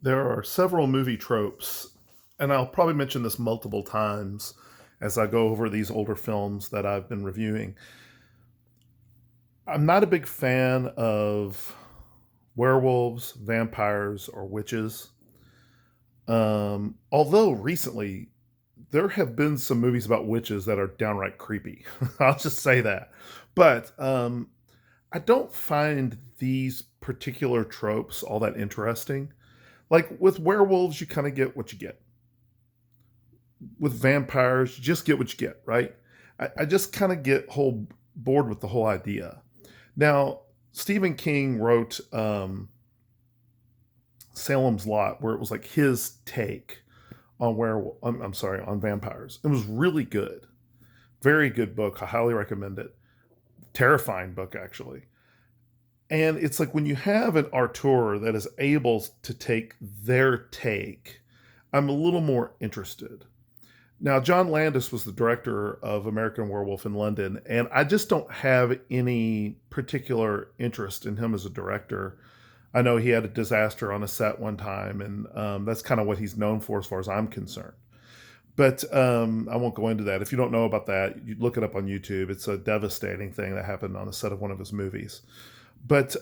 There are several movie tropes, and I'll probably mention this multiple times as I go over these older films that I've been reviewing. I'm not a big fan of werewolves, vampires, or witches. Although recently there have been some movies about witches that are downright creepy. I'll just say that. But I don't find these particular tropes all that interesting. Like with werewolves, you kind of get what you get. With vampires, you just get what you get, right? I just kind of get whole bored with the whole idea. Now, Stephen King wrote Salem's Lot, where it was like his take on werewolf. I'm sorry, on vampires. It was really good, very good book. I highly recommend it. Terrifying book, actually. And it's like when you have an auteur that is able to take their take, I'm a little more interested. Now, John Landis was the director of American Werewolf in London, and I just don't have any particular interest in him as a director. I know he had a disaster on a set one time, and that's kind of what he's known for as far as I'm concerned. But I won't go into that. If you don't know about that, you look it up on YouTube. It's a devastating thing that happened on the set of one of his movies. But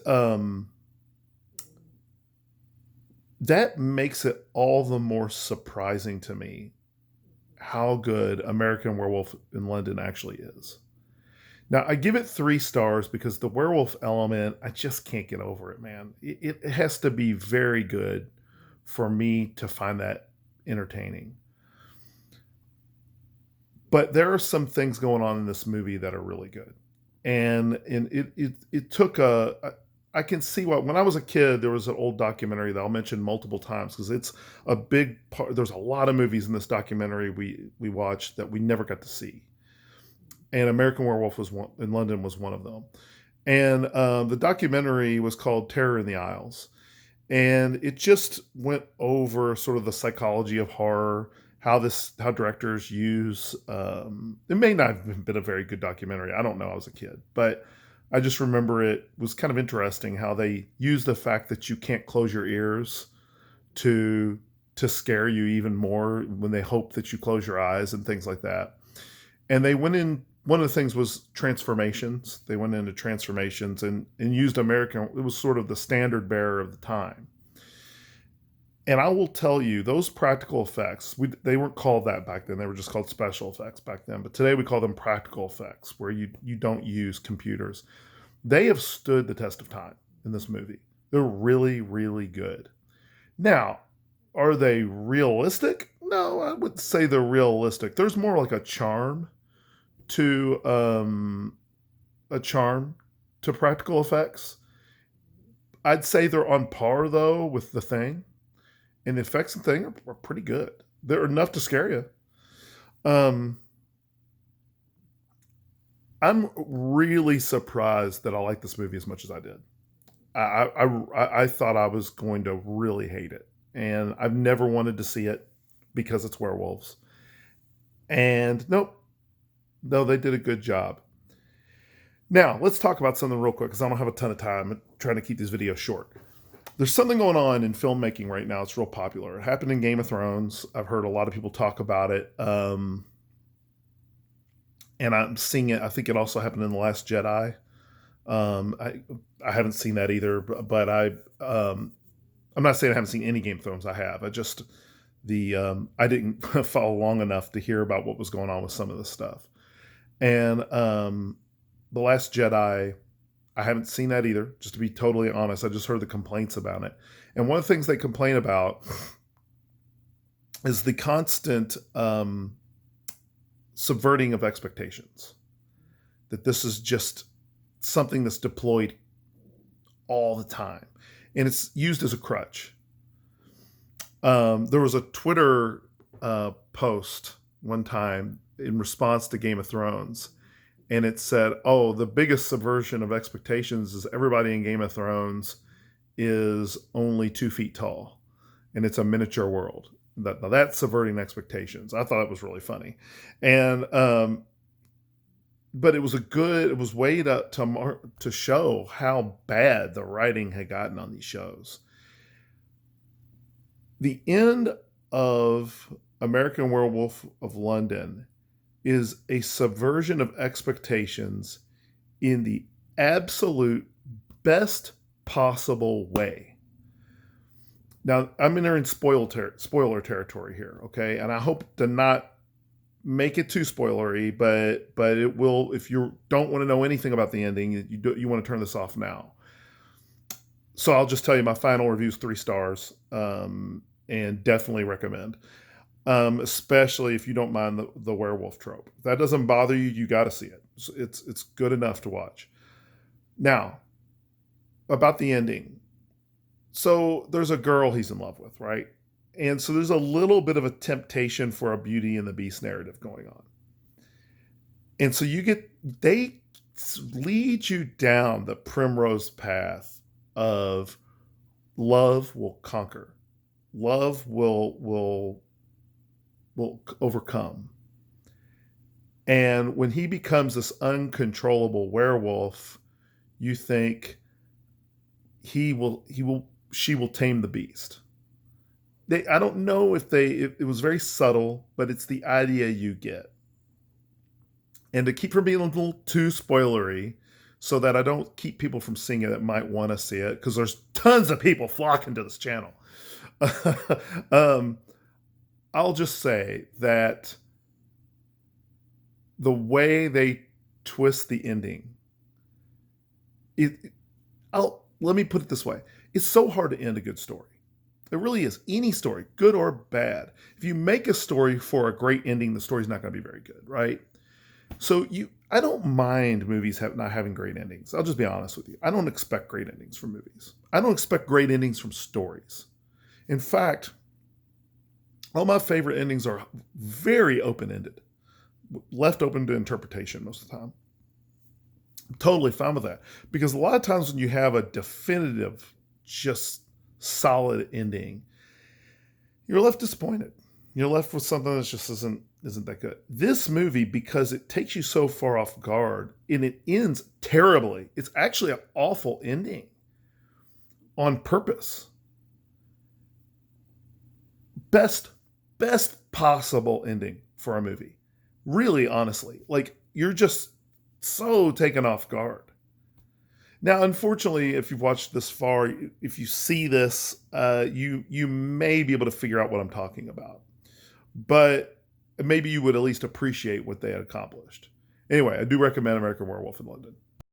that makes it all the more surprising to me how good American Werewolf in London actually is. Now, I give it 3 stars because the werewolf element, I just can't get over it, man. It has to be very good for me to find that entertaining. But there are some things going on in this movie that are really good. And it took I can see why. When I was a kid, there was an old documentary that I'll mention multiple times because it's a big part. There's a lot of movies in this documentary we watched that we never got to see, and American Werewolf was one in London was one of them. And the documentary was called Terror in the Isles, and it just went over sort of the psychology of horror, how directors use. It may not have been a very good documentary. I don't know. I was a kid, but I just remember it was kind of interesting how they use the fact that you can't close your ears to scare you even more when they hope that you close your eyes and things like that. And they went in. One of the things was transformations. They went into transformations and used American. It was sort of the standard bearer of the time. And I will tell you, those practical effects, they weren't called that back then. They were just called special effects back then. But today we call them practical effects, where you don't use computers. They have stood the test of time in this movie. They're really, really good. Now, are they realistic? No, I wouldn't say they're realistic. There's more like to a charm to practical effects. I'd say they're on par though with The Thing, and the effects and Thing are pretty good. They're enough to scare you. Um, I'm really surprised that I like this movie as much as I did. I thought I was going to really hate it, and I've never wanted to see it because it's werewolves. And nope, no, they did a good job. Now let's talk about something real quick because I don't have a ton of time. I'm trying to keep these videos short. There's something going on in filmmaking right now. It's real popular. It happened in Game of Thrones. I've heard a lot of people talk about it. And I'm seeing it. I think it also happened in The Last Jedi. I haven't seen that either, but I'm not saying I haven't seen any Game of Thrones. I have. I didn't follow long enough to hear about what was going on with some of this stuff. And The Last Jedi, I haven't seen that either. Just to be totally honest, I just heard the complaints about it. And one of the things they complain about is the constant subverting of expectations. That this is just something that's deployed all the time, and it's used as a crutch. There was a Twitter post one time in response to Game of Thrones, and it said, "Oh, the biggest subversion of expectations is everybody in Game of Thrones is only 2 feet tall, and it's a miniature world." Now that's subverting expectations. I thought it was really funny, and but it was way to show how bad the writing had gotten on these shows. The end of American Werewolf of London is a subversion of expectations in the absolute best possible way. Now, I'm entering spoiler territory here, okay? And I hope to not make it too spoilery, but it will. If you don't want to know anything about the ending, you want to turn this off now. So I'll just tell you my final review is 3 stars, and definitely recommend. Especially if you don't mind the werewolf trope. If that doesn't bother you, you got to see it. It's good enough to watch. Now, about the ending. So there's a girl he's in love with, right? And so there's a little bit of a temptation for a Beauty and the Beast narrative going on. And so they lead you down the primrose path of love will conquer. Love will overcome. And when he becomes this uncontrollable werewolf, you think she will tame the beast. I don't know if it was very subtle, but it's the idea you get. And to keep from being a little too spoilery, so that I don't keep people from seeing it that might want to see it, because there's tons of people flocking to this channel. I'll just say that the way they twist the ending, let me put it this way. It's so hard to end a good story. It really is. Any story, good or bad. If you make a story for a great ending, the story's not going to be very good, right? So I don't mind movies not having great endings. I'll just be honest with you. I don't expect great endings from movies. I don't expect great endings from stories. In fact, all my favorite endings are very open-ended, left open to interpretation most of the time. I'm totally fine with that, because a lot of times when you have a definitive, just solid ending, you're left disappointed. You're left with something that just isn't that good. This movie, because it takes you so far off guard and it ends terribly, it's actually an awful ending on purpose. Best possible ending for a movie. Really, honestly. Like, you're just so taken off guard. Now, unfortunately, if you've watched this far, if you see this, you may be able to figure out what I'm talking about. But maybe you would at least appreciate what they had accomplished. Anyway, I do recommend American Werewolf in London.